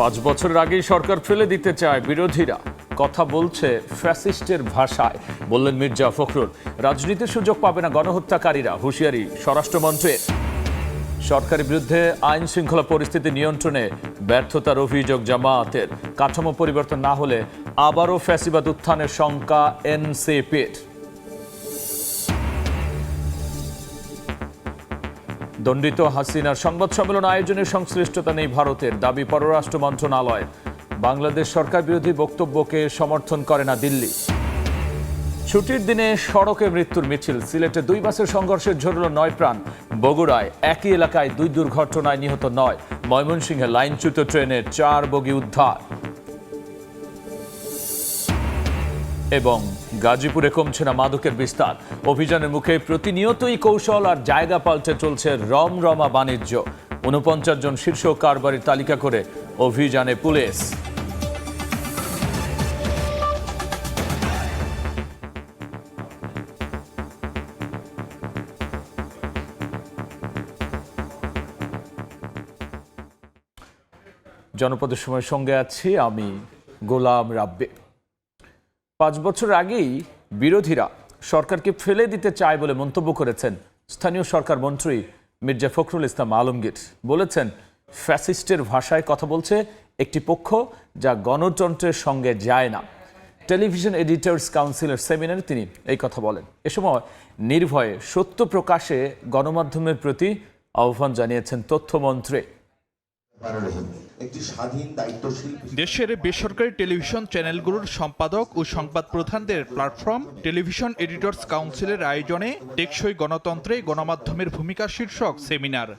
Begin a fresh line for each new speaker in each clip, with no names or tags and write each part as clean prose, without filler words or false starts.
5 বছরের আগেই সরকার ফেলে দিতে চায় বিরোধীরা, কথা বলছে ফ্যাসিস্টের ভাষায়, বললেন মির্জা ফখরুল। রাজনীতির সুযোগ পাবে না গণহত্যাকারীরা, হুঁশিয়ারি স্বরাষ্ট্রমন্ত্রীর। সরকারের বিরুদ্ধে আইন শৃঙ্খলা পরিস্থিতি নিয়ন্ত্রণে ব্যর্থতার অভিযোগ জামায়াতের। কাঠামো পরিবর্তন না হলে আবারও ফ্যাসিবাদ উত্থানের শঙ্কা এনসিপির। দণ্ডিত হাসিনার সংবাদ সম্মেলন আয়োজনের সংশ্লিষ্টতা নেই ভারতের, দাবি পররাষ্ট্র মন্ত্রণালয়। বাংলাদেশ সরকার বিরোধী বক্তব্যকে সমর্থন করে না দিল্লি। ছুটির দিনে সড়কে মৃত্যুর মিছিল, সিলেটে 2 বাসের সংঘর্ষে ঝরল 9 প্রাণ। বগুড়ায় একই এলাকায় 2 দুর্ঘটনায় নিহত 9। ময়মনসিংহে লাইনচ্যুত ট্রেনের 4 বগি উদ্ধার। এবং গাজীপুরে কমছে না মাদকের বিস্তার, অভিযানের মুখে প্রতিনিয়তই কৌশল আর জায়গা পাল্টে চলছে রমরমা বাণিজ্য। 49 জন শীর্ষ কারবারির তালিকা করে অভিযানে পুলিশ। জনপদের সময় সঙ্গে আছি আমি গোলাম রাব্বি। 5 বছর আগেই বিরোধীরা সরকারকে ফেলে দিতে চায় বলে মন্তব্য করেছেন স্থানীয় সরকার মন্ত্রী মির্জা ফখরুল ইসলাম আলমগীর। বলেছেন, ফ্যাসিস্টের ভাষায় কথা বলছে একটি পক্ষ, যা গণতন্ত্রের সঙ্গে যায় না। টেলিভিশন এডিটর্স কাউন্সিলের সেমিনারে তিনি এই কথা বলেন। এ সময় নির্ভয়ে সত্য প্রকাশে গণমাধ্যমের প্রতি আহ্বান জানিয়েছেন তথ্যমন্ত্রী।
দেশের বেসরকারি টেলিভিশন চ্যানেলগুলোর সম্পাদক ও সংবাদ প্রধানদের প্ল্যাটফর্ম টেলিভিশন এডিটর্স কাউন্সিলের আয়োজনে টেকসই গণতন্ত্রে গণমাধ্যমের ভূমিকা শীর্ষক সেমিনার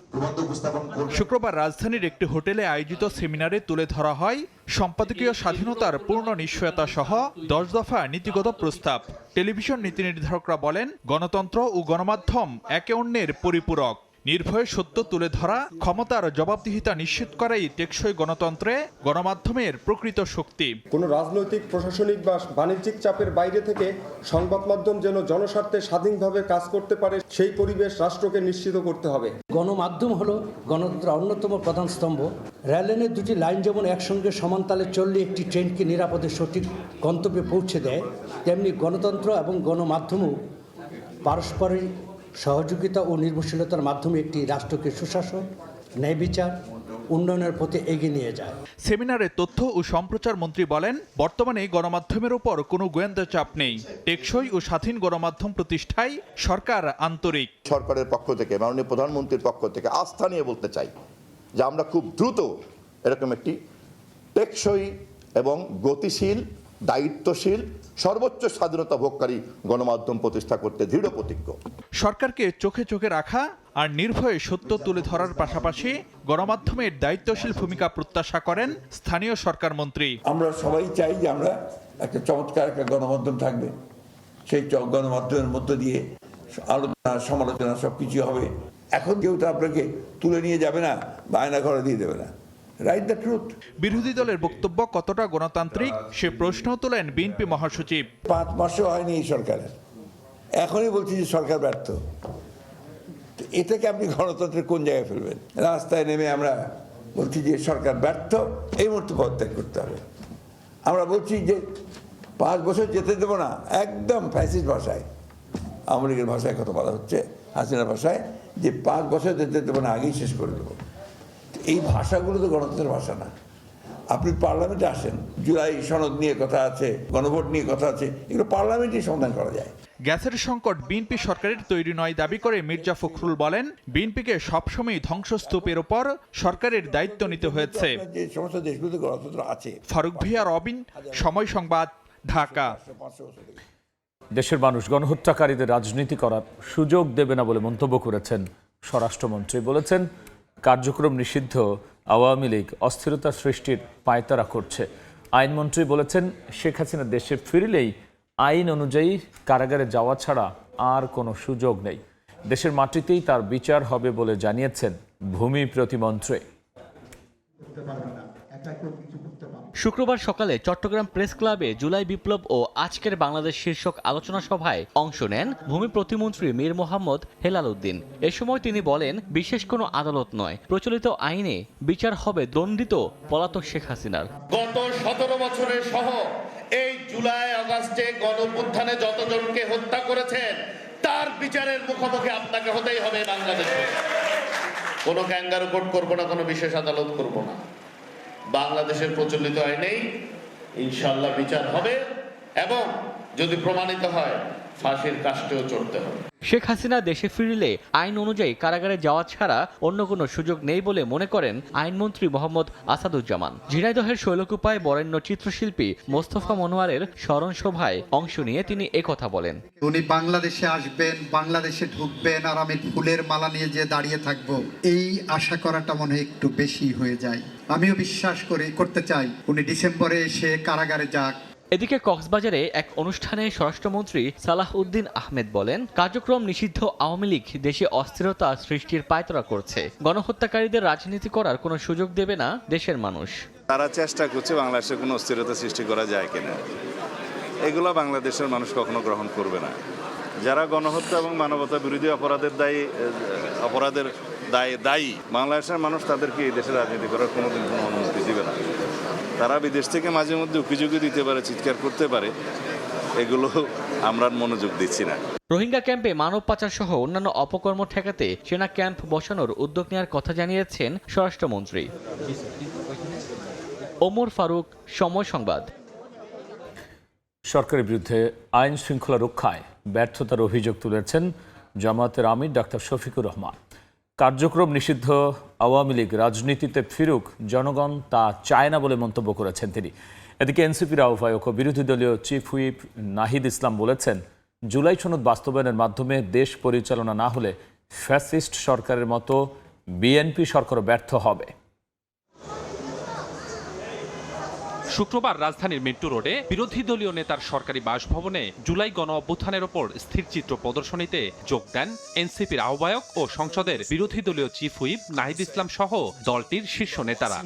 শুক্রবার রাজধানীর একটি হোটেলে আয়োজিত সেমিনারে তুলে ধরা হয় সম্পাদকীয় স্বাধীনতার পূর্ণ নিশ্চয়তা সহ 10 দফা নীতিগত প্রস্তাব। টেলিভিশন নীতি নির্ধারকরা বলেন, গণতন্ত্র ও গণমাধ্যম একে অন্যের পরিপূরক। নির্ভয়ে সত্য তুলে ধরা, ক্ষমতার জবাবদিহিতা নিশ্চিত করাই টেকসই গণতন্ত্রে গণমাধ্যমের প্রকৃত শক্তি।
কোনো রাজনৈতিক, প্রশাসনিক বা বাণিজ্যিক চাপের বাইরে থেকে সংবাদ মাধ্যম যেন জনস্বার্থে স্বাধীনভাবে কাজ করতে পারে, সেই পরিবেশ রাষ্ট্রকে নিশ্চিত করতে হবে।
গণমাধ্যম হলো গণতন্ত্রের অন্যতম প্রধান স্তম্ভ। রেললাইনের 2টি লাইন যেমন একসঙ্গে সমানতালে চললে একটি ট্রেনকে নিরাপদে সঠিক গন্তব্যে পৌঁছে দেয়, তেমনি গণতন্ত্র এবং গণমাধ্যমও পারস্পরিক সহযোগিতা ও নির্ভরশীলতার মাধ্যমে একটি রাষ্ট্রকে সুশাসন, ন্যায় বিচার, উন্নয়নের পথে এগিয়ে নিয়ে যায়।
সেমিনারে তথ্য ও সম্প্রচার মন্ত্রী বলেন, বর্তমানে গণমাধ্যমের উপর কোনো গোয়েন্দা চাপ নেই। টেকসই ও স্বাধীন গণমাধ্যম প্রতিষ্ঠায় সরকার আন্তরিক।
সরকারের পক্ষ থেকে, মাননীয় প্রধানমন্ত্রীর পক্ষ থেকে আস্থা নিয়ে বলতে চাই যে আমরা খুব দ্রুত এরকম একটি টেকসই এবং গতিশীল, দায়িত্বশীল, সর্বোচ্চ স্বাধীনতা ভোগকারী গণমাধ্যম প্রতিষ্ঠা করতে দৃঢ় প্রতিজ্ঞ।
সরকারকে চোখে চোখে রাখা আর নির্ভয়ে সত্য তুলে ধরার পাশাপাশি গণমাধ্যমের দায়িত্বশীল ভূমিকা প্রত্যাশা করেন স্থানীয় সরকার মন্ত্রী।
আমরা সবাই চাই যে আমরা একটা চমৎকার একটা গণমাধ্যম থাকবে, সেই গণমাধ্যমের মধ্য দিয়ে আলোচনা, সমালোচনা সবকিছু হবে। এখন কেউ তো আপনাকে তুলে নিয়ে যাবে না বা আয়না ঘরে দিয়ে দেবে না। Write the truth.
বিরোধী দলের বক্তব্য কতটা গণতান্ত্রিক সে প্রশ্ন তোলেন বিএনপি মহাসচিব।
5 মাসও হয়নি এই সরকারের, এখনই বলছি যে সরকার ব্যর্থ। এটাকে আপনি গণতন্ত্রের কোন জায়গায় ফেলবেন? রাস্তায় নেমে আমরা বলছি যে সরকার ব্যর্থ, এই মুহূর্তে পদত্যাগ করতে হবে। আমরা বলছি যে 5 বছর যেতে দেবো না, একদম ফ্যাসিস্ট ভাষায়, আওয়ামী লীগের ভাষায় কথা বলা হচ্ছে, হাসিনার ভাষায়, যে 5 বছর যেতে দেবো না, আগেই শেষ করে দেবো। এই ভাষাগুলো তো গণতন্ত্রের ভাষা না। আপনি পার্লামেন্টে আসেন, জুলাই সনদ নিয়ে কথা আছে, গণভোট নিয়ে কথা আছে, এগুলো পার্লামেন্টেই সমাধান করা যায়।
গ্যাসের সংকট বিএনপি সরকারের তৈরি নয় দাবি করে মির্জা ফখরুল বলেন, বিএনপিকে সবসময় ধ্বংসস্তূপের ওপর সরকারের দায়িত্ব নিতে হয়েছে।
যে সমস্ত দেশগুলোতে গণতন্ত্র আছে।
ফারুক ভিয়া, রবিন, সময় সংবাদ, ঢাকা।
দেশের মানুষ গণহত্যাকারীদের রাজনীতি করার সুযোগ দেবে না বলে মন্তব্য করেছেন স্বরাষ্ট্রমন্ত্রী। বলেছেন, কার্যক্রম নিষিদ্ধ আওয়ামী লীগ অস্থিরতা সৃষ্টির পায়তারা করছে। আইনমন্ত্রী বলেছেন, শেখ হাসিনা দেশে ফিরলেই আইন অনুযায়ী কারাগারে যাওয়া ছাড়া আর কোনো সুযোগ নেই। দেশের মাটিতেই তার বিচার হবে বলে জানিয়েছেন ভূমি প্রতিমন্ত্রী।
শুক্রবার সকালে চট্টগ্রাম প্রেস ক্লাবে জুলাই বিপ্লব ও আজকের বাংলাদেশ শীর্ষক আলোচনা সভায় অংশ নেন ভূমি প্রতিমন্ত্রী মীর মোহাম্মদ হেলাল উদ্দিন। এ সময় তিনি বলেন, বিশেষ কোনো আদালত নয়, প্রচলিত আইনে বিচার হবে দণ্ডিত পলাতক শেখ হাসিনার।
গত 17 বছরের সহ এই জুলাই আগস্টে গণঅভ্যুত্থানে যতজনকে হত্যা করেছেন তার বিচারের মুখোমুখি আপনাকে হতেই হবে বাংলাদেশে। কোনো ক্যাঙ্গারু কোর্ট করবো না, কোনো বিশেষ আদালত করব না। বাংলাদেশের প্রচলিত আইনেই ইনশাআল্লাহ বিচার হবে এবং যদি প্রমাণিত হয় ফাঁসির কাষ্ঠেও চড়তে হবে।
শেখ হাসিনা দেশে ফিরলে আইন অনুযায়ী কারাগারে যাওয়া ছাড়া অন্য কোনো সুযোগ নেই বলে মনে করেন আইনমন্ত্রী মোহাম্মদ আসাদুজ্জামান। ঝিনাইদহের শৈলকুপায় বরেণ্য চিত্রশিল্পী মোস্তফা মনোয়ারের স্মরণ সভায় অংশ নিয়ে তিনি একথা বলেন।
উনি বাংলাদেশে আসবেন, বাংলাদেশে ঢুকবেন, আর আমি ফুলের মালা নিয়ে যে দাঁড়িয়ে থাকবো, এই আশা করাটা মনে হয় একটু বেশি হয়ে যায়। আমিও বিশ্বাস করতে চাই উনি ডিসেম্বরে এসে কারাগারে যাক।
এদিকে কক্সবাজারে এক অনুষ্ঠানে স্বরাষ্ট্রমন্ত্রী সালাহ উদ্দিন আহমেদ বলেন, কার্যক্রম নিষিদ্ধ আওয়ামী লীগ দেশে অস্থিরতা সৃষ্টির পায়তারা করছে। গণহত্যাকারীদের রাজনীতি করার কোনো সুযোগ দেবে না দেশের মানুষ।
তারা চেষ্টা করছে বাংলাদেশে কোনো অস্থিরতা সৃষ্টি করা যায় কিনা, এগুলো বাংলাদেশের মানুষ কখনো গ্রহণ করবে না। যারা গণহত্যা এবং মানবতা বিরোধী অপরাধের দায়ী বাংলাদেশের মানুষ তাদেরকে এই দেশে রাজনীতি করার কোনোদিন কোনো অনুমতি দিবে না। তারা বিদেশ থেকে মাঝে মধ্যে উকিঝুঁকি দিতে পারে, চিৎকার করতে পারে, এগুলো আমরা মনোযোগ দিচ্ছি না।
রোহিঙ্গা ক্যাম্পে মানব পাচার সহ অন্যান্য অপকর্ম ঠেকাতে সেনা ক্যাম্প বসানোর উদ্যোগ নেওয়ার কথা জানিয়েছেন স্বরাষ্ট্রমন্ত্রী। ওমর ফারুক, সময় সংবাদ।
সরকারের বিরুদ্ধে আইন শৃঙ্খলা রক্ষায় ব্যর্থতার অভিযোগ তুলেছেন জামায়াতের আমির ডাক্তার শফিকুর রহমান। কার্যক্রম নিষিদ্ধ আওয়ামী লীগ রাজনীতিতে ফিরুক, জনগণ তা চায় না বলে মন্তব্য করেছেন তিনি। এদিকে এনসিপির আহ্বায়ক ও বিরোধী দলীয় চিফ হুইপ নাহিদ ইসলাম বলেছেন, জুলাই সনদ বাস্তবায়নের মাধ্যমে দেশ পরিচালনা না হলে ফ্যাসিস্ট সরকারের মতো বিএনপি সরকারও ব্যর্থ হবে।
শুক্রবার রাজধানীর মিন্টু রোডে বিরোধী দলীয় নেতার সরকারি বাসভবনে জুলাই গণ অভ্যুত্থানের ওপর স্থিরচিত্র প্রদর্শনীতে যোগ দেন এনসিপির আহ্বায়ক ও সংসদের বিরোধী দলীয় চিফ হুইপ নাহিদ ইসলাম সহ দলটির শীর্ষ নেতারা।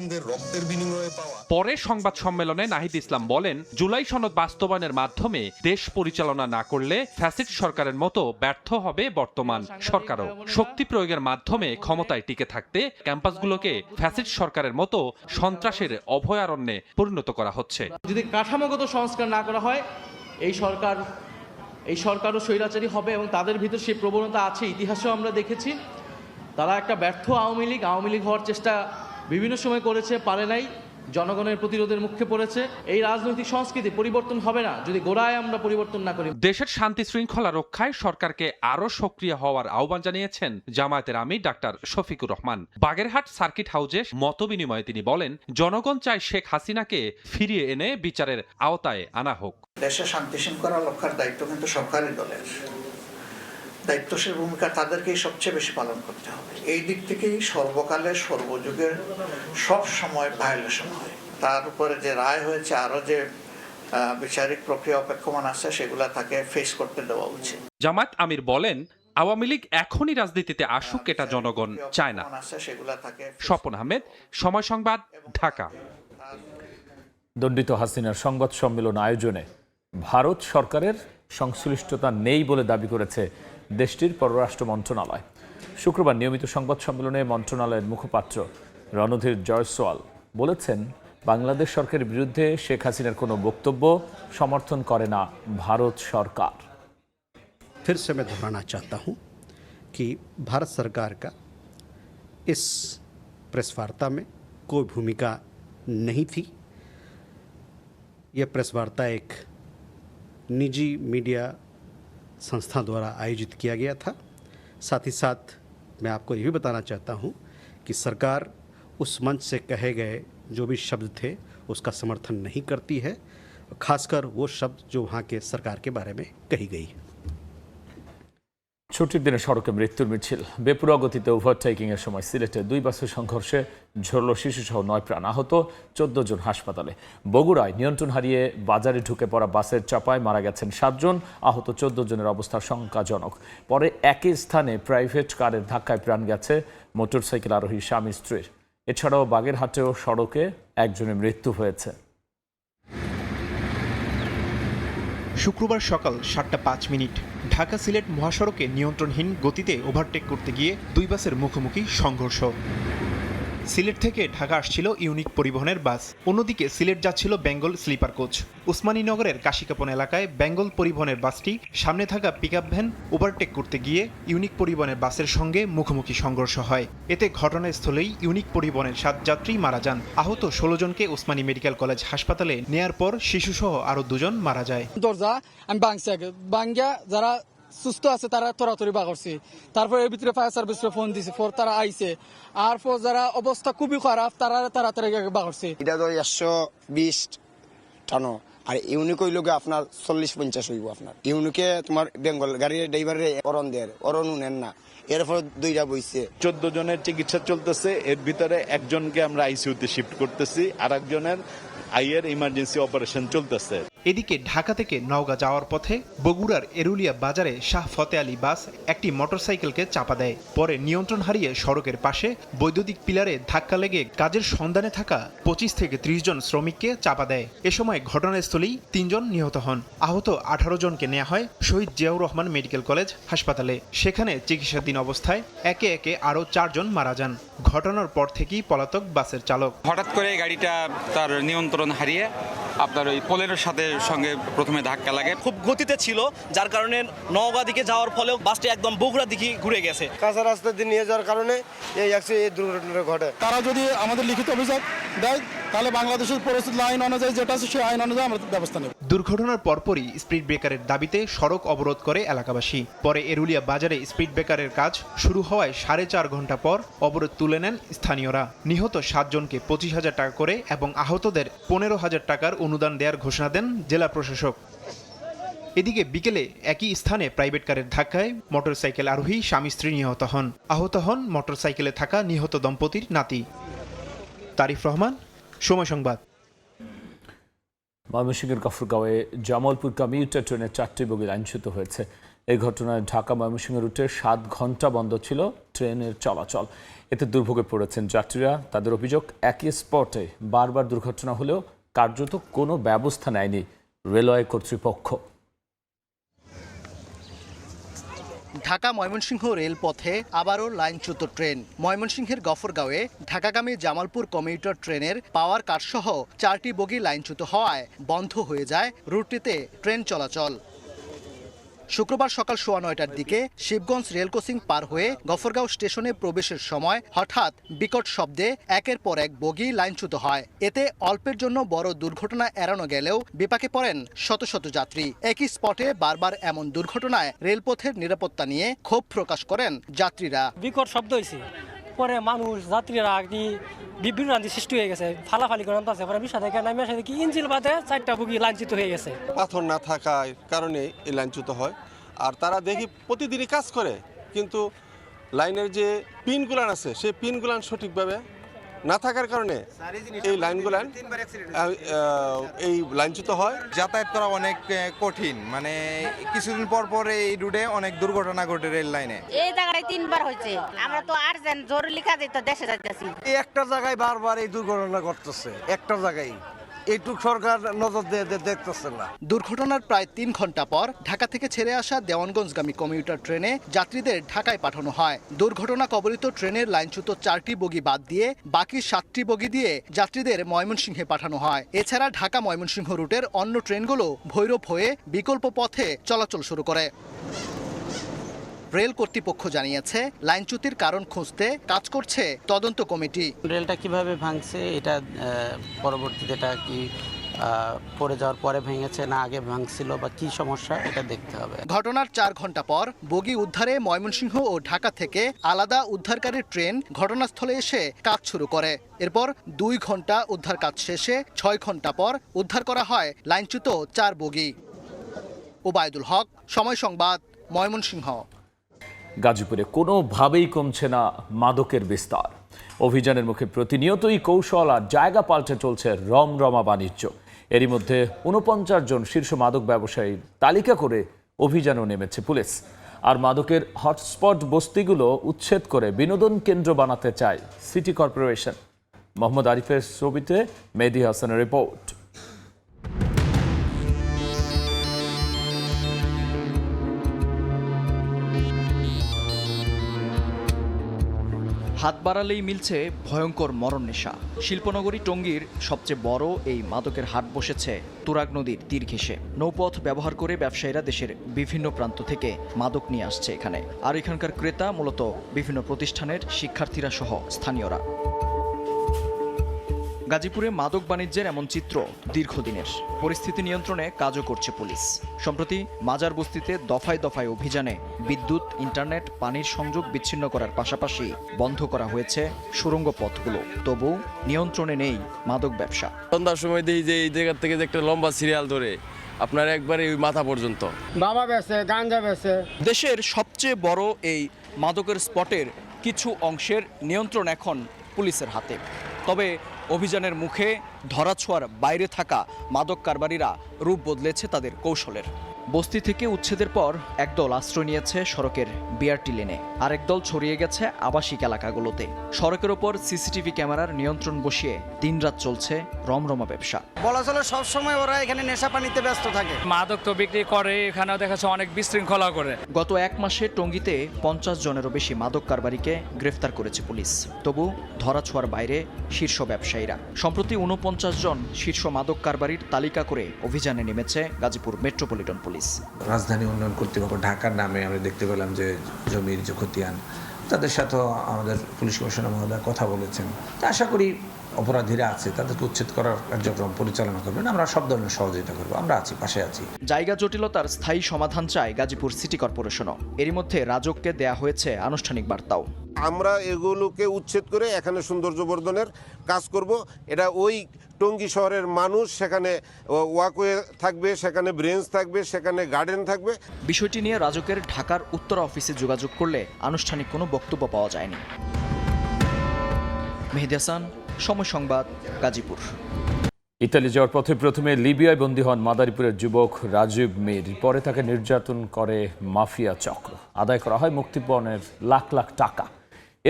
পরে সংবাদ সম্মেলনে নাহিদ ইসলাম বলেন, জুলাই সনদ বাস্তবায়নের মাধ্যমে দেশ পরিচালনা না করলে ফ্যাসিস্ট সরকারের মতো ব্যর্থ হবে বর্তমান সরকারও। শক্তি প্রয়োগের মাধ্যমে ক্ষমতায় টিকে থাকতে ক্যাম্পাসগুলোকে ফ্যাসিস্ট সরকারের মতো সন্ত্রাসের অভয়ারণ্যে পরিণত করা হচ্ছে।
যদি কাঠামোগত সংস্কার না করা হয় এই সরকারও স্বৈরাচারী হবে এবং তাদের ভিতর সেই প্রবণতা আছে। ইতিহাসেও আমরা দেখেছি তারা একটা ব্যর্থ আওয়ামী লীগ হওয়ার চেষ্টা বিভিন্ন সময় করেছে, পারে নাই, জনগণের প্রতিরোধের মুখে পড়েছে। এই রাজনৈতিক সংস্কৃতি পরিবর্তন হবে না যদি গোড়ায় আমরা পরিবর্তন না করি।
দেশের শান্তি শৃঙ্খলা রক্ষায় সরকারকে আরো সক্রিয় হওয়ার আহ্বান জানিয়েছেন জামায়াতের আমির ডাক্তার শফিকুর রহমান। বাগেরহাট সার্কিট হাউজে মতবিনিময়ে তিনি বলেন, জনগণ চায় শেখ হাসিনাকে ফিরিয়ে এনে বিচারের আওতায় আনা হোক।
দেশের শান্তি শৃঙ্খলা রক্ষার দায়িত্ব কিন্তু সরকারি দলের, দায়িত্বশীল ভূমিকা তাদেরকেই সবচেয়ে বেশি পালন করতে হবে। এই দিক থেকেই সর্বকালের সর্বযুগের সব সময় ভায়োলেশন হয়। তার উপরে যে রায় হয়েছে, আরো যে বিচারিক প্রক্রিয়া অপেক্ষমান আছে, সেগুলা তাকে ফেস করতে দেওয়া উচিত।
জামায়াত আমির বলেন, আওয়ামী লীগ এখনই রাজনীতিতে আসুক, এটা জনগণ চায় না। স্বপন আহমেদ, সময় সংবাদ, ঢাকা।
দণ্ডিত হাসিনার সংবাদ সম্মেলন আয়োজনে ভারত সরকারের সংশ্লিষ্টতা নেই বলে দাবি করেছে দেশটির পররাষ্ট্র মন্ত্রণালয়। শুক্রবার নিয়মিত সংবাদ সম্মেলনে মন্ত্রণালয়ের মুখপাত্র রণধীর জয়সওয়াল বলেছেন, বাংলাদেশ সরকারের বিরুদ্ধে শেখ হাসিনার কোনো বক্তব্য সমর্থন করে না ভারত সরকার।
फिर से मैं दोहराना चाहता हूं कि भारत सरकार का इस प्रेस वार्ता में कोई भूमिका नहीं थी। यह प्रेस वार्ता एक निजी मीडिया संस्था द्वारा आयोजित किया गया था। साथ ही साथ मैं आपको ये भी बताना चाहता हूं कि सरकार उस मंच से कहे गए जो भी शब्द थे उसका समर्थन नहीं करती है, खासकर वो शब्द जो वहाँ के सरकार के बारे में कही गई है।
ছুটির দিনে সড়কে মৃত্যুর মিছিল। বেপরোয়া গতিতে ওভারটেকিং এর সময় সিলেটে 2 বাসের সংঘর্ষে ঝরল শিশুসহ 9 প্রাণ, আহত 14 জন হাসপাতালে। বগুড়ায় নিয়ন্ত্রণ হারিয়ে বাজারে ঢুকে পড়া বাসের চাপায় মারা গেছেন 7 জন, আহত 14 জনের অবস্থা শঙ্কাজনক। পরে একই স্থানে প্রাইভেট কারের ধাক্কায় প্রাণ গেছে মোটরসাইকেল আরোহী স্বামী স্ত্রীর। এছাড়াও বাগেরহাটেও সড়কে একজনের মৃত্যু হয়েছে।
শুক্রবার সকাল 7:05 ঢাকা সিলেট মহাসড়কে নিয়ন্ত্রণহীন গতিতে ওভারটেক করতে গিয়ে দুই বাসের মুখোমুখি সংঘর্ষ। সিলেট থেকে ঢাকা আসছিল ইউনিক পরিবহনের বাস, অন্যদিকে সিলেট যাচ্ছিল বেঙ্গল স্লিপার কোচ। উসমানীনগরের কাশিকাপন এলাকায় বেঙ্গল পরিবহনের বাসটি সামনে থাকা পিকআপ ভ্যান ওভারটেক করতে গিয়ে ইউনিক পরিবহনের বাসের সঙ্গে মুখোমুখি সংঘর্ষ হয়। এতে ঘটনাস্থলেই ইউনিক পরিবহনের 7 যাত্রী মারা যান। আহত 16 জনকে ওসমানী মেডিকেল কলেজ হাসপাতালে নেয়ার পর শিশুসহ আরও 2 জন মারা যায়।
দরজা আমি ভাঙছি, আগে ভাঙ্গা যারা সুস্থ আছে তারা তরাতরি বাগরছি, তারপর এর ভিতরে ফায়ার সার্ভিসে ফোন দিছে, পর তারা আইছে, আর পর যারা অবস্থা খুবই খারাপ তারা তাড়াতাড়ি বাগরছি।
এটা তো 120 টন, আর ইউনিক হইল আপনার 40-50 হইব। আপনার ইউনিকে তোমার বেঙ্গল গাড়ির ড্রাইভারের অরণ নেন না, এরপর 2টা বইছে।
14 জনের চিকিৎসা চলতেছে, এর ভিতরে একজনকে আমরা আইসিইউতে শিফট করতেছি, আর একজনের আইয়ের ইমার্জেন্সি অপারেশন চলতেছে।
এদিকে ঢাকা থেকে নওগাঁ যাওয়ার পথে বগুড়ার এরুলিয়া বাজারে শাহ ফতে আলী বাস একটি মোটরসাইকেলকে চাপা দেয়। পরে নিয়ন্ত্রণ হারিয়ে সড়কের পাশে বৈদ্যুতিক পিলারে ধাক্কা লেগে কাজের সন্ধানে থাকা 25 থেকে 30 জন শ্রমিককে চাপা দেয়। এ সময় ঘটনাস্থলেই 3 জন নিহত হন। আহত 18 জনকে নেওয়া হয় শহীদ জিয়াউর রহমান মেডিকেল কলেজ হাসপাতালে। সেখানে চিকিৎসাধীন অবস্থায় একে একে আরও 4 জন মারা যান। ঘটনার পর থেকেই পলাতক বাসের চালক।
হঠাৎ করে গাড়িটা তার নিয়ন্ত্রণ হারিয়ে আপনার ওই পোলের সঙ্গে প্রথমে ধাক্কা লাগে।
খুব গতিতে ছিল, যার কারণে নওগাঁ দিকে যাওয়ার ফলেও বাসটি একদম বগুড়া দিকে ঘুরে গেছে।
কাঁচা রাস্তা দিয়ে নিয়ে যাওয়ার কারণে এই দুর্ঘটনা ঘটে।
তারা যদি আমাদের লিখিত অভিযোগ দেয় তাহলে বাংলাদেশের পরিস্থিতি আইন অনুযায়ী যেটা আছে সেই আইন অনুযায়ী আমরা ব্যবস্থা নেব।
দুর্ঘটনার পরপরই স্পিড ব্রেকারের দাবিতে সড়ক অবরোধ করে এলাকাবাসী। পরে এরুলিয়া বাজারে স্পিড ব্রেকারের কাজ শুরু হওয়ায় 4.5 ঘন্টা পর অবরোধ তুলে নেন স্থানীয়রা। নিহত 7 জনকে 25,000 টাকা করে এবং আহতদের 15,000 টাকার অনুদান দেওয়ার ঘোষণা দেন জেলা প্রশাসক। এদিকে বিকেলে একই স্থানে প্রাইভেট কারের ধাক্কায় মোটরসাইকেল আরোহী স্বামী স্ত্রী নিহত হন। আহত হন মোটরসাইকেলে থাকা নিহত দম্পতির নাতি। তারিফ রহমান, সময় সংবাদ।
ময়মনসিংহের গফরগাঁওয়ে জামালপুর কমিউটার ট্রেনের 4টি বগি লাইনচ্যুত হয়েছে। এই ঘটনায় ঢাকা ময়মনসিংহ রুটে 7 ঘন্টা বন্ধ ছিল ট্রেনের চলাচল। এতে দুর্ভোগে পড়েছেন যাত্রীরা। তাদের অভিযোগ, একই স্পটে বারবার দুর্ঘটনা হলেও কার্যত কোনো ব্যবস্থা নেয়নি রেলওয়ে কর্তৃপক্ষ।
ঢাকা ময়মনসিংহ রেলপথে আবারও লাইনচ্যুত ট্রেন। ময়মনসিংহের গফরগাঁওয়ে ঢাকাগামী জামালপুর কমিউটার ট্রেনের পাওয়ার কারসহ 4টি বগি লাইনচ্যুত হওয়ায় বন্ধ হয়ে যায় রুটটিতে ট্রেন চলাচল। শুক্রবার সকাল 9:15টার দিকে শিবগঞ্জ রেল ক্রসিং পার হয়ে গফরগাঁও স্টেশনে প্রবেশের সময় হঠাৎ বিকট শব্দে একের পর এক বগি লাইনচ্যুত হয়। এতে অল্পের জন্য বড় দুর্ঘটনা এড়ানো গেলেও বিপাকে পড়েন শত শত যাত্রী। একই স্পটে বারবার এমন দুর্ঘটনায় রেলপথের নিরাপত্তা নিয়ে ক্ষোভ প্রকাশ করেন যাত্রীরা।
বিকট শব্দ হয়েছে, পরে মানুষ যাত্রীরা কি বিভ্রান্তি সৃষ্টি হয়ে গেছে, ফালাফালি করে নামতেছে। পরে বিষয় থেকে নামে আসে কি ইঞ্জিল বাদে 4টা বগি লাইনচ্যুত হয়ে গেছে।
পাথর না থাকার কারণে এই লাইনচ্যুত হয়। আর তারা দেখি প্রতিদিনই কাজ করে, কিন্তু লাইনের যে পিনগুলান আছে সেই পিনগুলান সঠিকভাবে না থাকার কারণে এই লাইনগুলান এই লাইনচ্যুত হয়।
যাতায়াত করা অনেক কঠিন, মানে কিছুদিন পর পর এই রুটে অনেক দুর্ঘটনা ঘটে রেল লাইনে।
এই জায়গায় 3বার হয়েছে, আমরা তো আর্জেন্ট জরুরি কাজে তো দেশে যাইতেছি।
এই একটা জায়গায় বারবার এই দুর্ঘটনা ঘটতেছে, একটা জায়গায় এইটুক সরকার নজর দিয়ে দেখতেছে না।
দুর্ঘটনার প্রায় 3 ঘন্টা পর ঢাকা থেকে ছেড়ে আসা দেওয়ানগঞ্জগামী কমিউটার ট্রেনে যাত্রীদের ঢাকায় পাঠানো হয়। দুর্ঘটনা কবলিত ট্রেনের লাইনচ্যুত 4টি বগি বাদ দিয়ে বাকি 7টি বগি দিয়ে যাত্রীদের ময়মনসিংহে পাঠানো হয়। এছাড়া ঢাকা ময়মনসিংহ রুটের অন্য ট্রেনগুলো ভৈরব হয়ে বিকল্প পথে চলাচল শুরু করে। রেল কর্তৃপক্ষ জানিয়েছে, লাইনচ্যুতির কারণ খুঁজতে কাজ করছে তদন্ত কমিটি।
রেলটা কিভাবে ভাঙছে, এটা পরবর্তীতে এটা কি পড়ে যাওয়ার পরে ভেঙেছে না আগে ভাঙছিল বা কি সমস্যা, এটা দেখতে হবে।
ঘটনার 4 ঘন্টা পর বগি উদ্ধারে ময়মনসিংহ ও ঢাকা থেকে আলাদা উদ্ধারকারী ট্রেন ঘটনাস্থলে এসে কাজ শুরু করে। এরপর 2 ঘন্টা উদ্ধার কাজ শেষে 6 ঘন্টা পর উদ্ধার করা হয় লাইনচ্যুত 4 বগি। ওবায়দুল হক, সময় সংবাদ, ময়মনসিংহ।
গাজীপুরে কোনোভাবেই কমছে না মাদকের বিস্তার। অভিযানের মুখে প্রতিনিয়তই কৌশল আর জায়গা পাল্টে চলছে রমরমা বাণিজ্য। এরই মধ্যে 49 জন শীর্ষ মাদক ব্যবসায়ীর তালিকা করে অভিযানেও নেমেছে পুলিশ। আর মাদকের হটস্পট বস্তিগুলো উচ্ছেদ করে বিনোদন কেন্দ্র বানাতে চায় সিটি কর্পোরেশন। মোহাম্মদ আরিফের ছবিতে মেহেদী হাসানের রিপোর্ট।
হাত বাড়ালেই মিলছে ভয়ঙ্কর মরণ নেশা। শিল্পনগরী টঙ্গীর সবচেয়ে বড় এই মাদকের হাট বসেছে তুরাগ নদীর তীর ঘেঁষে। নৌপথ ব্যবহার করে ব্যবসায়ীরা দেশের বিভিন্ন প্রান্ত থেকে মাদক নিয়ে আসছে এখানে। আর এখানকার ক্রেতা মূলত বিভিন্ন প্রতিষ্ঠানের শিক্ষার্থীরা সহ স্থানীয়রা। গাজীপুরে মাদক বাণিজ্যের এমন চিত্র দীর্ঘদিনের। পরিস্থিতি নিয়ন্ত্রণে কাজও করছে পুলিশ। সম্প্রতি মাজার বস্তিতে দফায় দফায় অভিযানে বিদ্যুৎ, ইন্টারনেট, পানির সংযোগ বিচ্ছিন্ন করার পাশাপাশি বন্ধ করা হয়েছে সুড়ঙ্গ পথগুলো। তবু নিয়ন্ত্রণে নেই মাদক ব্যবসা।
সন্ধ্যার সময় দেখি যে এই জায়গা থেকে যে একটা লম্বা সিরিয়াল ধরে আপনার একবারে ওই মাথা পর্যন্ত
বাবা বেচে, গাঞ্জা বেচে।
দেশের সবচেয়ে বড় এই মাদকের স্পটের কিছু অংশের নিয়ন্ত্রণ এখন পুলিশের হাতে। তবে অভিযানের মুখে ধরাছোঁয়ার বাইরে থাকা মাদক কারবারিরা রূপ বদলেছে তাদের কৌশলের। বস্তি থেকে উচ্ছেদের পর একদল আশ্রয় নিয়েছে সড়কের বিআরটি লেনে, আরেক দল ছড়িয়ে গেছে আবাসিক এলাকাগুলোতে। সড়কের ওপর সিসিটিভি ক্যামেরার নিয়ন্ত্রণ বসিয়ে দিনরাত চলছে রমরমা ব্যবসা।
বলা চলে সবসময় ওরা এখানে নেশা পানিতে ব্যস্ত থাকে।
মাদক তো বিক্রি করে, এখানেও দেখা যাচ্ছে অনেক বিশৃঙ্খলা করে।
গত এক মাসে টঙ্গীতে 50 জনেরও বেশি মাদক কারবারিকে গ্রেফতার করেছে পুলিশ। তবু ধরাছোঁয়ার বাইরে শীর্ষ ব্যবসায়ীরা। সম্প্রতি 49 জন শীর্ষ মাদক কারবারির তালিকা করে অভিযানে নেমেছে গাজীপুর মেট্রোপলিটন পুলিশ।
রাজধানী উন্নয়ন কর্তৃপক্ষ ঢাকার নামে আমরা দেখতে পেলাম যে জমির যে খতিয়ান, তাদের সাথেও আমাদের পুলিশ কমিশনার মহোদয় কথা বলেছেন। আশা করি অপরাধীরা আছে, তাদেরকে উচ্ছেদ করার কার্যক্রম পরিচালনা করবেন। আমরা সব ধরনের সহযোগিতা করবো, আমরা আছি, পাশে আছি।
জায়গা জটিলতার স্থায়ী সমাধান চায় গাজীপুর সিটি কর্পোরেশনও। এরই মধ্যে রাজককে দেয়া হয়েছে আনুষ্ঠানিক বার্তাও।
আমরা এগুলোকে উচ্ছেদ করে এখানে সৌন্দর্য বর্ধনের কাজ করব। এটা ওই টঙ্গী শহরের মানুষ সেখানে ওয়াকওয়ে থাকবে, সেখানে ব্রেঞ্চ থাকবে, সেখানে গার্ডেন থাকবে।
বিষয়টি নিয়ে রাজকের ঢাকার উত্তরা অফিসে যোগাযোগ করলে আনুষ্ঠানিক কোনো বক্তব্য পাওয়া যায়নি। মেহেদী হাসান, সময় সংবাদ, গাজীপুর।
ইতালি যাওয়ার পথে প্রথমে লিবিয়ায় বন্দী হন মাদারীপুরের যুবক রাজীব মীর। পরে তাকে নির্যাতন করে মাফিয়া চক্র। আদায় করা হয় মুক্তিপণের লাখ লাখ টাকা।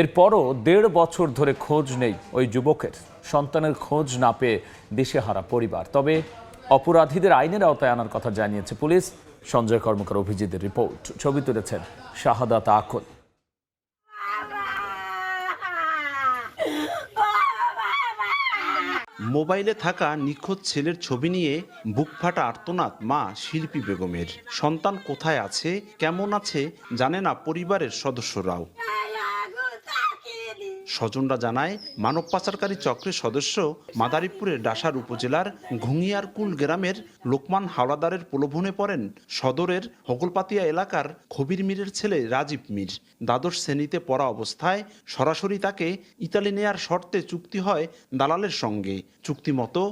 এরপরও 1.5 বছর ধরে খোঁজ নেই ওই যুবকের। সন্তানের খোঁজ না পেয়ে দিশেহারা পরিবার। তবে অপরাধীদের আইনের আওতায় আনার কথা জানিয়েছে পুলিশ। সঞ্জয় কর্মকার অভিজিতের রিপোর্ট। ছবি তুলেছেন শাহাদাত আকল।
মোবাইলে থাকা নিখোঁজ ছেলের ছবি নিয়ে বুকফাটা আর্তনাদ মা শিল্পী বেগমের। সন্তান কোথায় আছে, কেমন আছে জানে না পরিবারের সদস্যরাও। স্বজনরা জানায় মানব পাচারকারী চক্রের সদস্য মাদারীপুরের ডাসার উপজেলার ঘুঙিয়ারকুল গ্রামের লোকমান হাওলাদারের প্রলোভনে পড়েন সদরের হকলপাতিয়া এলাকার খবির মীরের ছেলে রাজীব মীর। দ্বাদশ শ্রেণীতে পড়া অবস্থায় সরাসরি তাকে ইতালি নেয়ার শর্তে চুক্তি হয় দালালের সঙ্গে। চুক্তিমতো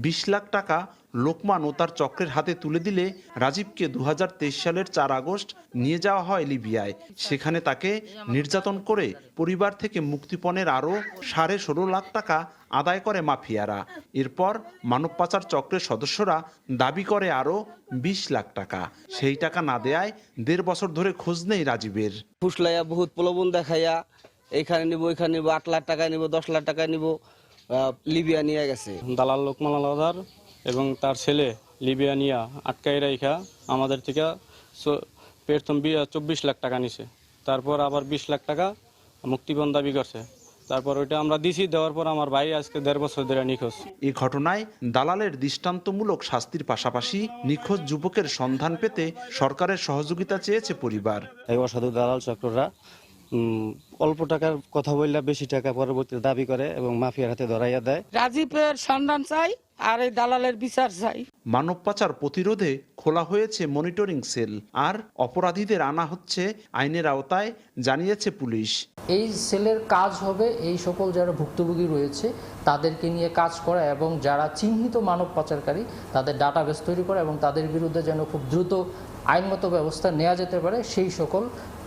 20 লাখ টাকা লোকমান ও তার চক্রের হাতে তুলে দিলে রাজীবকে 2023 সালের 4 আগস্ট নিয়ে যাওয়া হয় লিবিয়ায়। সেখানে তাকে নির্যাতন করে পরিবার থেকে মুক্তিপণের আরও 16.5 লাখ টাকা আদায় করে মাফিয়ারা। এরপর মানব পাচার চক্রের সদস্যরা দাবি করে আরও 20 লাখ টাকা। সেই টাকা না দেয়ায় 1.5 বছর ধরে খোঁজ নেই রাজীবের।
ফুসলাইয়া বহুত প্রলোভন দেখাইয়া এইখানে নিব, ওইখানে নিব, 8 লাখ টাকা নিব, 10 লাখ টাকা নিব, লিবিয়া নিয়ে গেছে।
দালাল লোকমান হাওলাদার এবং তার ছেলে লিবিয়া নিয়ে আটকাই রাইখা আমাদের থেকে প্রথম 24 লাখ টাকা নিছে। তারপর আবার 20 লাখ টাকা মুক্তিপণ দাবি করছে। তারপর ওইটা আমরা দিছি, দেওয়ার পর আমার ভাই আজকে 1.5 বছর ধরে নিখোঁজ।
এই ঘটনায় দালালের দৃষ্টান্তমূলক শাস্তির পাশাপাশি নিখোঁজ যুবকের সন্ধান পেতে সরকারের সহযোগিতা চেয়েছে পরিবার।
এই অসাধু দালাল চক্ররা অল্প টাকার কথা বললে বেশি টাকা পরবর্তীতে দাবি করে এবং মাফিয়ার হাতে ধরাইয়া দেয়।
রাজীবের সন্ধান চাই আর এই দালালের বিচার চাই।
মানব পাচার প্রতিরোধে খোলা হয়েছে মনিটরিং সেল, আর অপরাধীদের আনা হচ্ছে আইনের আওতায়, জানিয়েছে পুলিশ।
এই সেলের কাজ হবে এই সকল যারা ভুক্তভোগী রয়েছে তাদেরকে নিয়ে কাজ করা এবং যারা চিহ্নিত মানব পাচারকারী তাদের ডাটাবেস তৈরি করা এবং তাদের বিরুদ্ধে যেন খুব দ্রুত আইনগত ব্যবস্থা নেওয়া যেতে পারে সেই সকল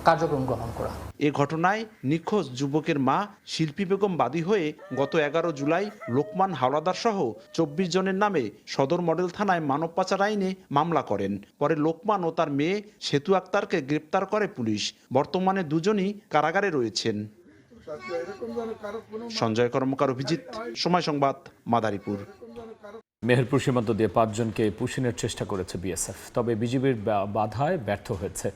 কার্যক্রম গ্রহণ করা।
এ ঘটনায় নিখোঁজ যুবকের মা শিল্পী বেগম বাদী হয়ে গত 11 জুলাই লোকমান হাওলাদার সহ 24 জনের নামে সদর মডেল থানায় মানব পাচার আইনে মামলা করেন। পরে লোকমান ও তার মেয়ে সেতু আক্তারকে গ্রেপ্তার করে পুলিশ। বর্তমানে দুজনই কারাগারে রয়েছেন। সঞ্জয় কর্মকার, অভিজিৎ, সময় সংবাদ, মাদারীপুর।
মেহেরপুর সীমান্ত দিয়ে 5 জনকে পুশিনের চেষ্টা করেছে বিএসএফ, তবে বিজিবির বাধায় ব্যর্থ হয়েছে।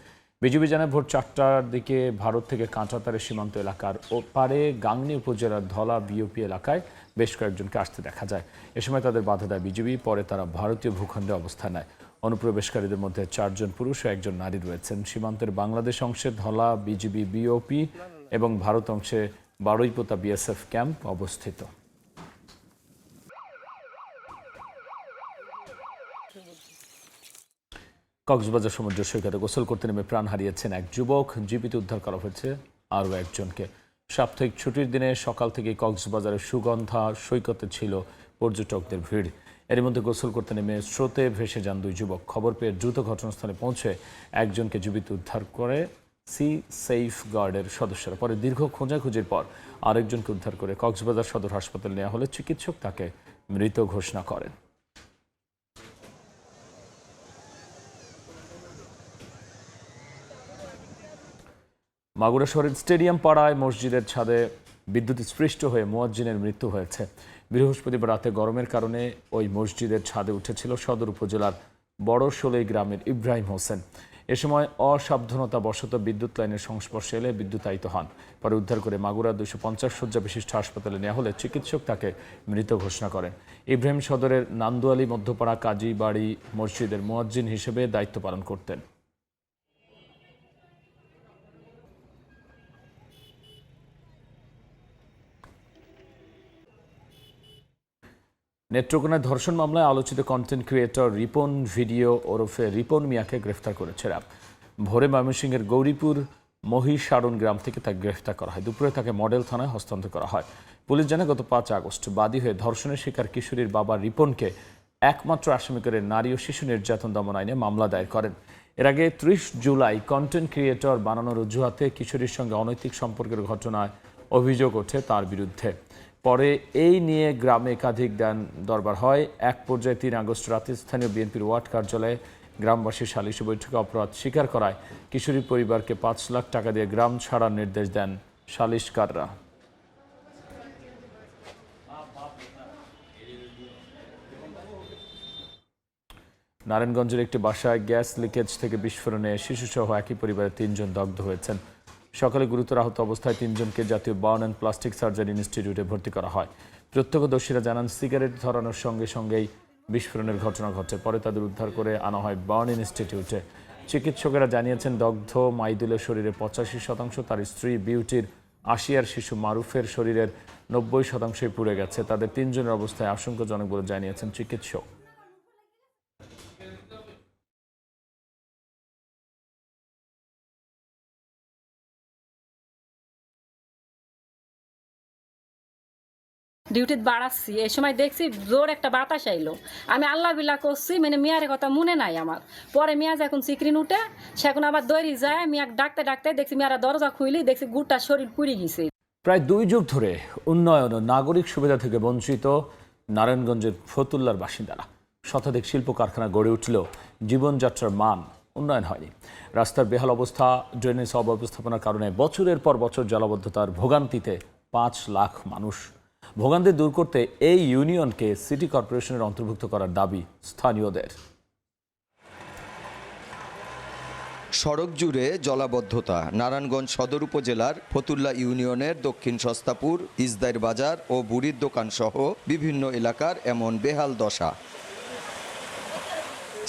বিজিবি জানায় ভোর 4টার দিকে ভারত থেকে কাঁটাতারে সীমান্ত এলাকার ওপারে গাংনী উপজেলার ধলা বিওপি এলাকায় বেশ কয়েকজনকে আসতে দেখা যায়। এ সময় তাদের বাধা দেয় বিজিবি, পরে তারা ভারতীয় ভূখণ্ডে অবস্থান নেয়। অনুপ্রবেশকারীদের মধ্যে 4 জন পুরুষ ও 1 জন নারী রয়েছেন। সীমান্তের বাংলাদেশ অংশে ধলা বিজিবি বিওপি এবং ভারত অংশে বারুইপোতা বিএসএফ ক্যাম্প অবস্থিত। কক্সবাজার সমুদ্র সৈকতে গোসল করতে নেমে প্রাণ হারিয়েছেন এক যুবক। জীবিত উদ্ধার করা হয়েছে আরও একজনকে। সাপ্তাহিক ছুটির দিনে সকাল থেকেই কক্সবাজারের সুগন্ধা সৈকতে ছিল পর্যটকদের ভিড়। এর মধ্যে গোসল করতে নেমে স্রোতে ভেসে যান 2 যুবক। খবর পেয়ে দ্রুত ঘটনাস্থলে পৌঁছে একজনকে জীবিত উদ্ধার করে সি সেফ গার্ডের সদস্যরা। পরে দীর্ঘ খোঁজাখুঁজির পর আরেকজনকে উদ্ধার করে কক্সবাজার সদর হাসপাতালে নেওয়া হলে চিকিৎসক তাকে মৃত ঘোষণা করেন। মাগুরা শহরের স্টেডিয়াম পাড়ায় মসজিদের ছাদে বিদ্যুৎস্পৃষ্ট হয়ে মুয়াজ্জিনের মৃত্যু হয়েছে। বৃহস্পতিবার রাতে গরমের কারণে ওই মসজিদের ছাদে উঠেছিল সদর উপজেলার বড় শোলই গ্রামের ইব্রাহিম হোসেন। এ সময় অসাবধানতাবশত বিদ্যুৎ লাইনের সংস্পর্শে এলে বিদ্যুতায়িত হন। পরে উদ্ধার করে মাগুরা 250 শয্যা বিশিষ্ট হাসপাতালে নেওয়া হলে চিকিৎসক তাকে মৃত ঘোষণা করেন। ইব্রাহিম সদরের নান্দুয়ালি মধ্যপাড়া কাজী বাড়ি মসজিদের মুয়াজ্জিন হিসেবে দায়িত্ব পালন করতেন। নেত্রকোনায় ধর্ষণ মামলায় আলোচিত কন্টেন্ট ক্রিয়েটর রিপন ভিডিও ওরফে রিপন মিয়াকে গ্রেফতার করেছে র্যাব। ভোরে ময়মনসিংহের গৌরীপুর মহিষারণ গ্রাম থেকে তাকে গ্রেফতার করা হয়। দুপুরে তাকে মডেল থানায় হস্তান্তর করা হয়। পুলিশ জানায় গত 5 আগস্ট বাদী হয়ে ধর্ষণের শিকার কিশোরীর বাবা রিপনকে একমাত্র আসামি করে নারী ও শিশু নির্যাতন দমন আইনে মামলা দায়ের করেন। এর আগে 30 জুলাই কন্টেন্ট ক্রিয়েটর বানানোর অজুহাতে কিশোরীর সঙ্গে অনৈতিক সম্পর্কের ঘটনায় অভিযোগ ওঠে তার বিরুদ্ধে। পরে এই নিয়ে গ্রামে একাধিক দান দরবার হয়। এক পর্যায়ে 3 আগস্ট রাতে স্থানীয় বিএনপির ওয়ার্ড কার্যালয়ে গ্রামবাসী সালিশি বৈঠকে অপরাধ স্বীকার করায় কিশোরীর পরিবারকে 5 লাখ টাকা দিয়ে গ্রাম ছাড়ার নির্দেশ দেন সালিশকাররা। নারায়ণগঞ্জের একটি বাসায় গ্যাস লিকেজ থেকে বিস্ফোরণে শিশুসহ একই পরিবারের 3 জন দগ্ধ হয়েছেন। সকালে গুরুতর আহত অবস্থায় 3 জনকে জাতীয় বার্ন অ্যান্ড প্লাস্টিক সার্জারি ইনস্টিটিউটে ভর্তি করা হয়। প্রত্যক্ষদর্শীরা জানান সিগারেট ধরানোর সঙ্গে সঙ্গেই বিস্ফোরণের ঘটনা ঘটে। পরে তাদের উদ্ধার করে আনা হয় বার্ন ইনস্টিটিউটে। চিকিৎসকেরা জানিয়েছেন দগ্ধ মাইদুলের শরীরে 85%, তার স্ত্রী বিউটির 80 আর শিশু মারুফের শরীরের 90%ই পুড়ে গেছে। তাদের 3 জনের অবস্থায় আশঙ্কাজনক বলে জানিয়েছেন চিকিৎসক।
ডিউটিতে বাড়াচ্ছি, এই সময় দেখছি জোর একটা বাতাস আইলো। আমি আল্লাহ বিল্লাহ করছি, মানে মিয়ার কথা মনে নাই আমার। পরে মিয়া যখন সিক্রিন উঠে সে এখন আবার দৌড়ি যায়, মিয়া ডাকতে ডাকতে দেখছি মিয়ারা দরজা খুইলি, দেখছি গোটা শরীর পুড়ে গেছে।
প্রায় 2 যুগ ধরে উন্নয়ন ও নাগরিক সুবিধা থেকে বঞ্চিত নারায়ণগঞ্জের ফতুল্লার বাসিন্দারা। শতাধিক শিল্প কারখানা গড়ে উঠলেও জীবনযাত্রার মান উন্নয়ন হয়নি। রাস্তার বেহাল অবস্থা, ড্রেনেজ অব্যবস্থাপনার কারণে বছরের পর বছর জলাবদ্ধতার ভোগান্তিতে 5 লাখ মানুষ। ভোগান্তি দূর করতে এই ইউনিয়নকে সিটি কর্পোরেশনের অন্তর্ভুক্ত করার দাবি স্থানীয়দের।
সড়ক জুড়ে জলাবদ্ধতা। নারায়ণগঞ্জ সদর উপজেলার ফতুল্লা ইউনিয়নের দক্ষিণ সস্তাপুর, ইজদাইর বাজার ও বুড়ির দোকান সহ বিভিন্ন এলাকার এমন বেহাল দশা।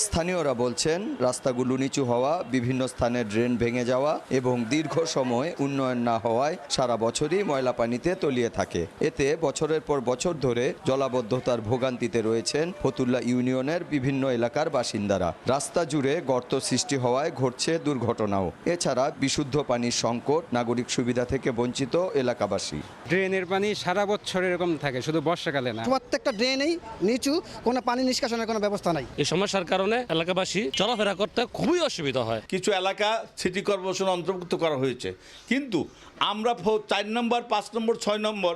স্থানীয়রা বলছেন রাস্তাগুলো নিচু হওয়া, বিভিন্ন স্থানে ড্রেন ভেঙে যাওয়া এবং দীর্ঘ সময় উন্নয়ন না হওয়ায় সারা বছরই ময়লা পানিতে তলিয়ে থাকে। এতে বছরের পর বছর ধরে জলাবদ্ধতার ভোগান্তিতে রয়েছেন ফতুল্লা ইউনিয়নের বিভিন্ন এলাকার বাসিন্দারা। রাস্তা জুড়ে গর্ত সৃষ্টি হওয়ায় ঘটছে দুর্ঘটনাও। এছাড়া বিশুদ্ধ পানির সংকট, নাগরিক সুবিধা থেকে বঞ্চিত এলাকাবাসী।
ড্রেনের পানি সারা বছর এরকম থাকে, শুধু বর্ষাকালে না।
প্রত্যেকটা ড্রেনেই নিচু, কোনো পানি নিষ্কাশনের কোনো ব্যবস্থা নাই।
এই সমস্যার কারণে এলাকাবাসী চলাফেরা করতে খুবই অসুবিধা হয়।
কিছু এলাকা সিটি কর্পোরেশন অন্তর্ভুক্ত করা হয়েছে, কিন্তু আমরা 4 নম্বর, 5 নম্বর, 6 নম্বর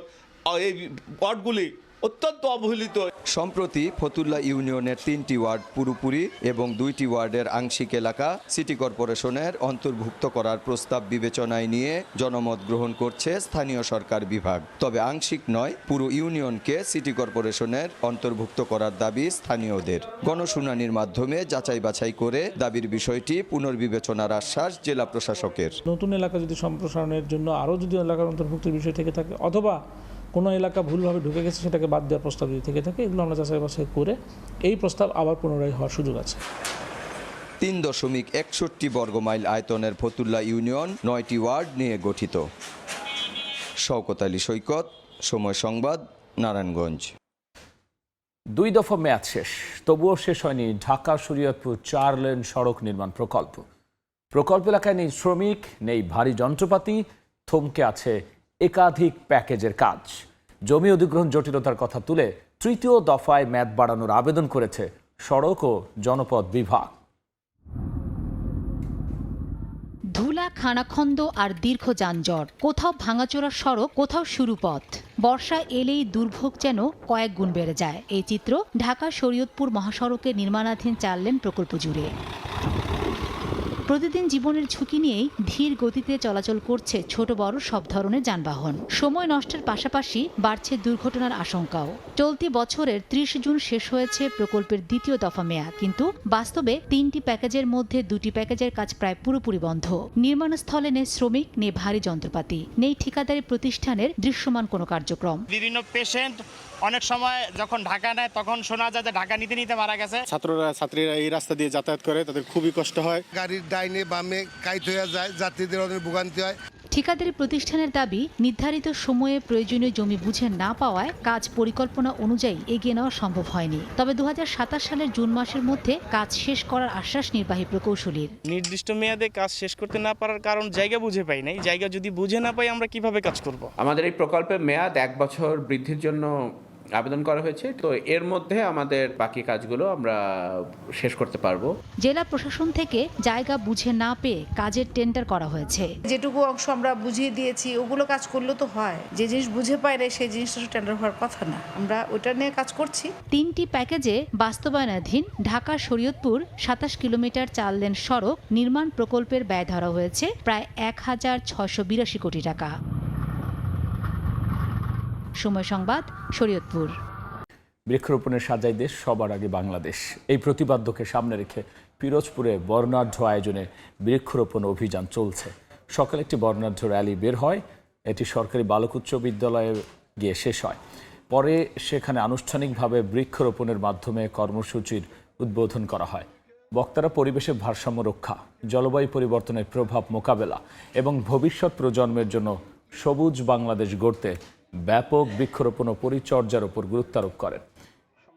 এই ওয়ার্ডগুলি অত্যন্ত অবহেলিত।
সম্প্রতি ফতুল্লা ইউনিয়নের 3টি ওয়ার্ড পুরোপুরি এবং 2টি ওয়ার্ডের আংশিক এলাকা সিটি কর্পোরেশনের অন্তর্ভুক্ত করার প্রস্তাব বিবেচনায় নিয়ে জনমত গ্রহণ করছে স্থানীয় সরকার বিভাগ। তবে আংশিক নয়, পুরো ইউনিয়নকে সিটি কর্পোরেশনের অন্তর্ভুক্ত করার দাবি স্থানীয়দের। গণশুনানির মাধ্যমে যাচাই বাছাই করে দাবির বিষয়টি পুনর্বিবেচনার আশ্বাস জেলা প্রশাসকের।
নতুন এলাকা যদি সম্প্রসারণের জন্য আরও যদি এলাকার অন্তর্ভুক্তির বিষয় থেকে থাকে, অথবা কোনো এলাকা ভুলভাবে ঢুকে গেছে সেটাকে বাদ দেওয়ার প্রস্তাব যদি থেকে থাকে, এগুলো আমরা যাচাই বাছাই করে এই প্রস্তাব আবার পুনরায় হওয়ার সুযোগ আছে।
3.61 বর্গমাইল আয়তনের ফতুল্লা ইউনিয়ন 9টি ওয়ার্ড নিয়ে গঠিত। শওকত আলী সৈকত, সময় সংবাদ, নারায়ণগঞ্জ।
2 দফা মেয়াদ শেষ, তবুও শেষ হয়নি ঢাকা শরীয়তপুর 4 লেন সড়ক নির্মাণ প্রকল্প এলাকায় নেই শ্রমিক, নেই ভারী যন্ত্রপাতি, থমকে আছে একাধিক প্যাকেজের কাজ। জমি অধিগ্রহণ জটিলতার কথা তুলে 3য় দফায় মেয়াদ বাড়ানোর আবেদন করেছে সড়ক ও জনপথ বিভাগ।
ধুলা, খানাখন্দ আর দীর্ঘ যানজট, কোথাও ভাঙাচোরা সড়ক, কোথাও সরু পথ। বর্ষা এলেই দুর্ভোগ যেন কয়েক গুণ বেড়ে যায়। এই চিত্র ঢাকা শরীয়তপুর মহাসড়কের নির্মাণাধীন 4 লেন প্রকল্প জুড়ে। প্রতিদিন জীবনের ঝুঁকি নিয়েই ধীর গতিতে চলাচল করছে ছোট বড় সব ধরনের যানবাহন। সময় নষ্টের পাশাপাশি বাড়ছে দুর্ঘটনার আশঙ্কাও। চলতি বছরের 30 জুন শেষ হয়েছে প্রকল্পের 2য় দফা মেয়াদ, কিন্তু বাস্তবে 3টি প্যাকেজের মধ্যে 2টি প্যাকেজের কাজ প্রায় পুরোপুরি বন্ধ। নির্মাণস্থলে নেই শ্রমিক, নেই ভারী যন্ত্রপাতি, নেই ঠিকাদারি প্রতিষ্ঠানের দৃশ্যমান কোনো কার্যক্রম।
বিভিন্ন পেশেন্ট অনেক সময় যখন ঢাকা নেয় তখন শোনা যায় যে ঢাকা নিতে নিতে মারা গেছে।
ছাত্রীরা এই রাস্তা দিয়ে যাতায়াত করে, তাদের খুবই কষ্ট হয়।
গাড়ির ডাইনে বামে কাইট হয়ে যায়, যাত্রীদের অনেক ভোগান্তি হয়।
ঠিকাদারি প্রতিষ্ঠানের দাবি, নির্ধারিত সময়ে প্রয়োজনীয় জমি বুঝে না পাওয়ায় কাজ পরিকল্পনা অনুযায়ী এগিয়ে নেওয়া সম্ভব হয়নি। তবে 2027 সালের জুন মাসের মধ্যে কাজ শেষ করার আশ্বাস নির্বাহী প্রকৌশলীর।
নির্দিষ্ট মেয়াদে কাজ শেষ করতে না পারার কারণ জায়গা বুঝে পাই নাই। জায়গা যদি বুঝে না পাই আমরা কিভাবে কাজ করব?
আমাদের এই প্রকল্পের মেয়াদ 1 বছর বৃদ্ধির জন্য আবেদন করা হয়েছে, তো এর মধ্যে আমাদের বাকি কাজগুলো আমরা শেষ করতে পারবো।
জেলা প্রশাসন থেকে জায়গা বুঝে না পেয়ে কাজের টেন্ডার করা হয়েছে।
যেটুকু অংশ আমরা বুঝিয়ে দিয়েছি ওগুলো কাজ করলে তো হয়, যে জিনিস বুঝে পায় না সেই জিনিসটা টেন্ডার হওয়ার কথা না। আমরা ওটা নিয়ে কাজ করছি।
3টি প্যাকেজে বাস্তবায়নাধীন ঢাকা শরীয়তপুর 27 কিলোমিটার 4 লেন সড়ক নির্মাণ প্রকল্পের ব্যয় ধরা হয়েছে প্রায় 1682 কোটি টাকা। সময় সংবাদ, শরীয়তপুর।
বৃক্ষরোপণের সাজাই দেশ, সবার আগে বাংলাদেশ, এই প্রতিপাদ্যকে সামনে রেখে পিরোজপুরে বর্ণাঢ্য আয়োজনে বৃক্ষরোপণ অভিযান চলছে। সকালে একটি বর্ণাঢ্য র্যালি বের হয়, এটি সরকারি বালক উচ্চ বিদ্যালয়ে গিয়ে শেষ হয়। পরে সেখানে আনুষ্ঠানিকভাবে বৃক্ষরোপণের মাধ্যমে কর্মসূচির উদ্বোধন করা হয়। বক্তারা পরিবেশের ভারসাম্য রক্ষা, জলবায়ু পরিবর্তনের প্রভাব মোকাবেলা এবং ভবিষ্যৎ প্রজন্মের জন্য সবুজ বাংলাদেশ গড়তে ব্যাপক বৃক্ষরোপণ ও পরিচর্যার উপর গুরুত্ব আরোপ করেন।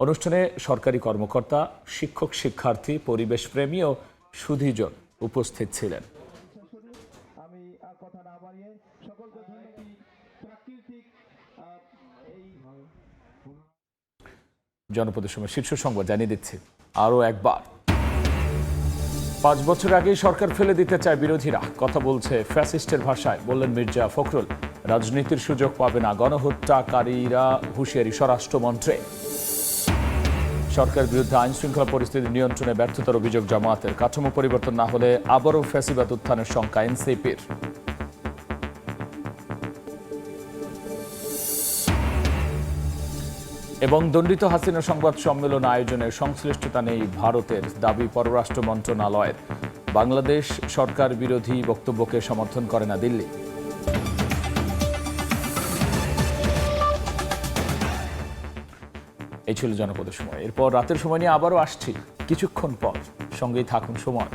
অনুষ্ঠানে সরকারি কর্মকর্তা, শিক্ষক, শিক্ষার্থী, পরিবেশপ্রেমী ও সুধীজন উপস্থিত ছিলেন। জনপদের সময় শীর্ষ সংবাদ জানিয়ে দিচ্ছি আরও একবার। 5 বছর আগেই সরকার ফেলে দিতে চায় বিরোধীরা, কথা বলছে ফ্যাসিস্টের ভাষায়, বললেন মির্জা ফখরুল। রাজনীতির সুযোগ পাবে না গণহত্যাকারীরা, হুঁশিয়ারি স্বরাষ্ট্রমন্ত্রে। সরকারের বিরুদ্ধে আইন শৃঙ্খলা পরিস্থিতি নিয়ন্ত্রণে ব্যর্থতার অভিযোগ জামায়াতের। কাঠামো পরিবর্তন না হলে আবারও ফ্যাসিবাদ উত্থানের শঙ্কা এনসিপির। এবং দণ্ডিত হাসিনা সংবাদ সম্মেলন আয়োজনের সংশ্লিষ্টতা নেই ভারতের, দাবি পররাষ্ট্র মন্ত্রণালয়ের। বাংলাদেশ সরকার বিরোধী বক্তব্যকে সমর্থন করে না দিল্লি। এই ছিল জনপদের সময়। এরপর রাতের সময় নিয়ে আবারও আসছি কিছুক্ষণ পর, সঙ্গেই থাকুন সময়।